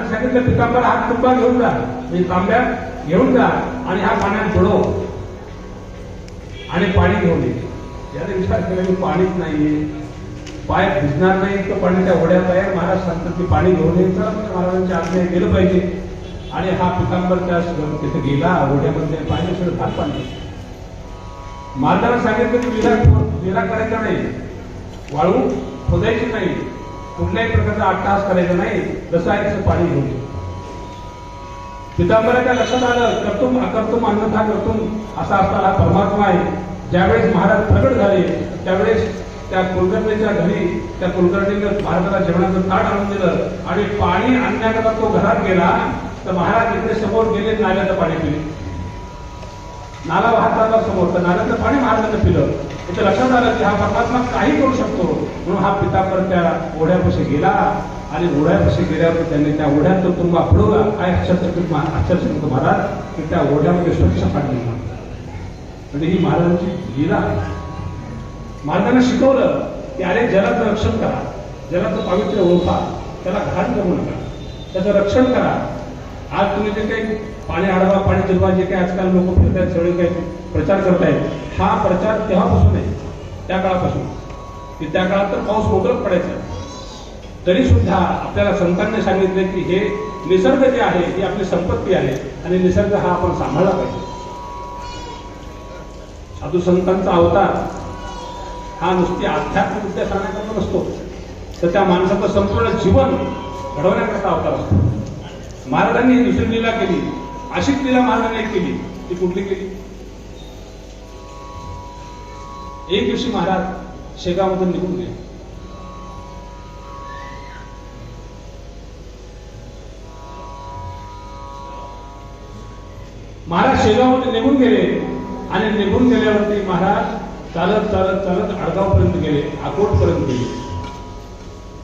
महाराजांनी सांगितलं पितांबर हात तुंबा घेऊन जा, म्हणजे तांब्या घेऊन जा आणि हा पाण्यात बुडव आणि पाणी घेऊन ये. याने विचार केला की पाणीच नाहीये, पाय भिजणार नाही तर पाण्याच्या ओढ्यात आहे. महाराज सांगतात की पाणी घेऊन यायचं, म्हणजे महाराजांच्या आज्ञा गेलं पाहिजे. आणि हा पितांबर त्या तिथे गेला, ओढ्यामध्ये पाणी सगळं घात पाणी. महाराजांना सांगितलं की विरा करायचा नाही, वाळू खोदायची नाही, कुठल्याही प्रकारचा अट्टहास करायचा नाही, जसं आहे तसं पाणी घेऊन. पितांबराच्या लक्षात आलं कर्तुम अकर्तुम अन्यथा कर्तुम असा असणारा परमात्मा आहे. ज्यावेळेस महाराज प्रगट झाले त्यावेळेस त्या कुलकर्णीच्या घरी त्या कुलकर्णीनं महाराजाला जेवणाचं ताट आणून दिलं आणि पाणी आणण्याकरता तो घरात गेला तर महाराज इकडे समोर गेले, नाल्याचं पाणी पिले. नाला वाहत चालला समोर, तर नाल्याचं पाणी महाराजांना पिलं. इथे लक्षात आलं की हा परमात्मा काही करू शकतो. म्हणून हा पितांबर त्या ओढ्यापाशी गेला आणि ओढ्यापाशी गेल्यावर त्यांनी त्या ओढ्यात तो तुंबा बुडवला. काय अक्षरशः महाराज की त्या ओढ्यामध्ये स्वच्छ पाणी निघालं. म्हणजे ही महाराजांची लीला. महाराजांना शिकवलं की अरे जलाचं रक्षण करा, जलाचं पावित्र्य ओळखा, त्याला घाण करू नका, त्याचं रक्षण करा. आज तुम्ही जे काही पाणी अडवा पाणी जिरवा जे काही आजकाल लोक फिरतायत, सगळे काही प्रचार करतायत, हा प्रचार तेव्हापासून आहे, त्या काळापासून की त्या काळात तर पाऊस मोठं पडायचा. तरी सुद्धा आपल्याला संतांनी सांगितले की हे निसर्ग जे आहे ही आपली संपत्ती आहे आणि निसर्ग हा आपण सांभाळला पाहिजे. साधू संतांचा अवतार हा नुसती आध्यात्मिक विद्या सांगण्याकरता नसतो, तर त्या माणसाचं संपूर्ण जीवन घडवण्याकरता अवतार असतो. महाराजांनी दुसरी लीला केली, अशीच लीला महाराजांनी एक केली. ती कुठली केली? एक दिवशी महाराज शेगावमधून निघून गेले. महाराज शेगावमध्ये निघून गेले आणि निघून गेल्यावरती महाराज चालत चालत चालत आडगाव पर्यंत गेले, अकोट पर्यंत गेले.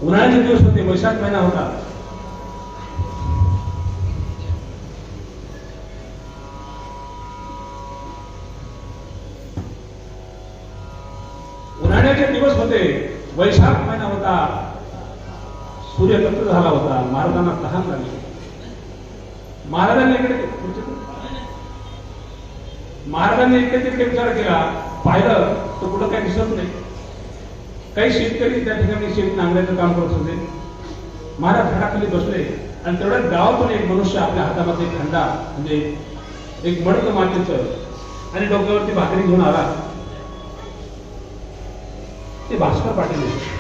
उन्हाळ्याचे दिवस होते, वैशाख महिना होता. उन्हाळ्याचे दिवस होते, वैशाख महिना होता, सूर्य तप्त झाला होता. महाराजांना तहान लागली. महाराजांनी इकडे तिकडे विचार केला, पाहिलं तर कुठं काही दिसत नाही. काही शेतकरी त्या ठिकाणी शेत नांगरायचं काम करत होते. महाराज झाडाखाली बसले आणि तेवढ्याच गावातून एक मनुष्य आपल्या हातामध्ये एक खंडा म्हणजे एक मडक मातीचं आणि डोक्यावरती भाकरी घेऊन आला. ते भास्कर पाटील होते.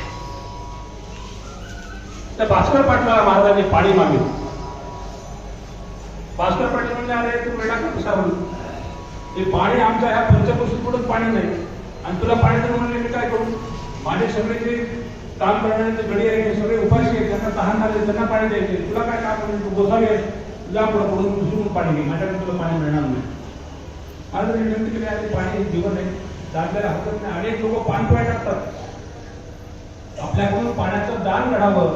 त्या भास्कर पाटलाला महाराजांनी पाणी मागितलं. भास्कर पाटील म्हणजे अरे तू वेळा कसा म्हणून ते पाणी आमच्या ह्या पंचकोशी पुढे पाणी नाही आणि तुला पाणी तर म्हणले मी काय करू? माझे सगळे जे काम करणारे गडी आहे सगळे उपाशी आहेत, त्यांना तहान लागले, त्यांना पाणी द्यायचे. तुला काय काम म्हणजे तू गोसावी आहेस, तुला पुढे पडून दुसरून पाणी घे, माझ्याकडे तुला पाणी मिळणार नाही. महाराजांनी विनंती केली आहे पाणी जीवन आहे, दाबलेल्या हरकत नाही. अनेक लोक पान पोळ्या टाकतात, आपल्याकडून पाण्याचं दान घडावं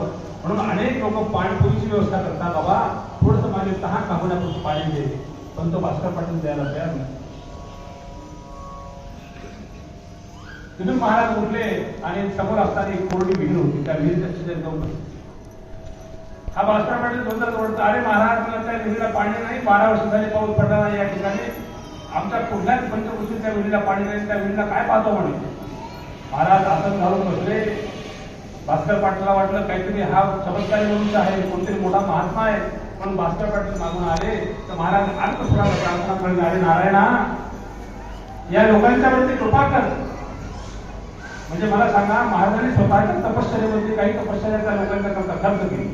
म्हणून अनेक लोक पाणपोळीची व्यवस्था करतात. बाबा थोडंसं माझे तहान भागवण्यापुरतं पाणी दे, पण तो भास्कर पाटील द्यायला तयार नाही. तिथून महाराज उठले आणि समोर असताना एक कोरडी विहीर होती, त्या विहिरीच्या जाऊन हा भास्कर पाटील जोरदार ओरडतो, अरे महाराज मला त्या विहिरीला पाणी नाही, 12 वर्ष झाले पाऊस पडला नाही या ठिकाणी, आमच्या कुठल्याच पंचकृषी त्या विहिरीला पाणी नाही, त्या विहिरीला काय पाहतो म्हणे. महाराज आसन घालून बसले. भास्कर पाटलाला वाटलं काहीतरी हा चमत्कारी मनुष्य आहे, कोणतरी मोठा महात्मा आहे. पण भास्कर पाटील मागून आले तर महाराज अल्पस्वरात प्रार्थना करले, अरे नारायणा या लोकांच्या वरती कृपा कर. म्हणजे मला सांगा, महाराजांनी स्वतःच्या तपश्चर्येवरती काही तपश्चर्या त्या लोकांच्या करता खर्च केली.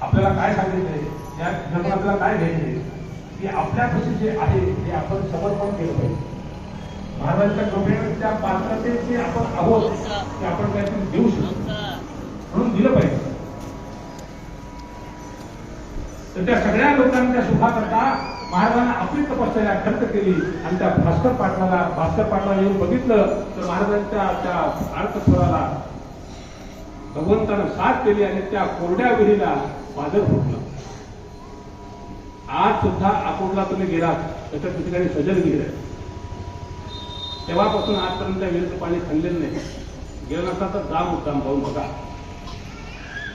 आपल्याला काय सांगितले या जगात, आपल्याला काय घ्यायचे की आपल्यापाशी जे आहे ते आपण समर्पण केलं पाहिजे. महाराजांच्या कृपेने त्या पात्रतेचे आपण आहोत की आपण काहीतरी देऊ शकतो म्हणून दिलं पाहिजे. तर त्या सगळ्या लोकांच्या सुखाकरता महाराजांना आपली तपश्चर्या खर्च केली आणि त्या भास्कर पाटलाला येऊन बघितलं तर महाराजांच्या त्या अर्थस्वराला भगवंतानं साथ केली आणि त्या कोरड्या विहिरीला पाजर फुटलं. आज सुद्धा अकोटला तुम्ही गेलात त्याच्या ठिकाणी सजल विहीर आहे. तेव्हापासून आजपर्यंत विहिरीचं पाणी थांबलेलं नाही. गेलं नसता तर दाम जाऊन बघा.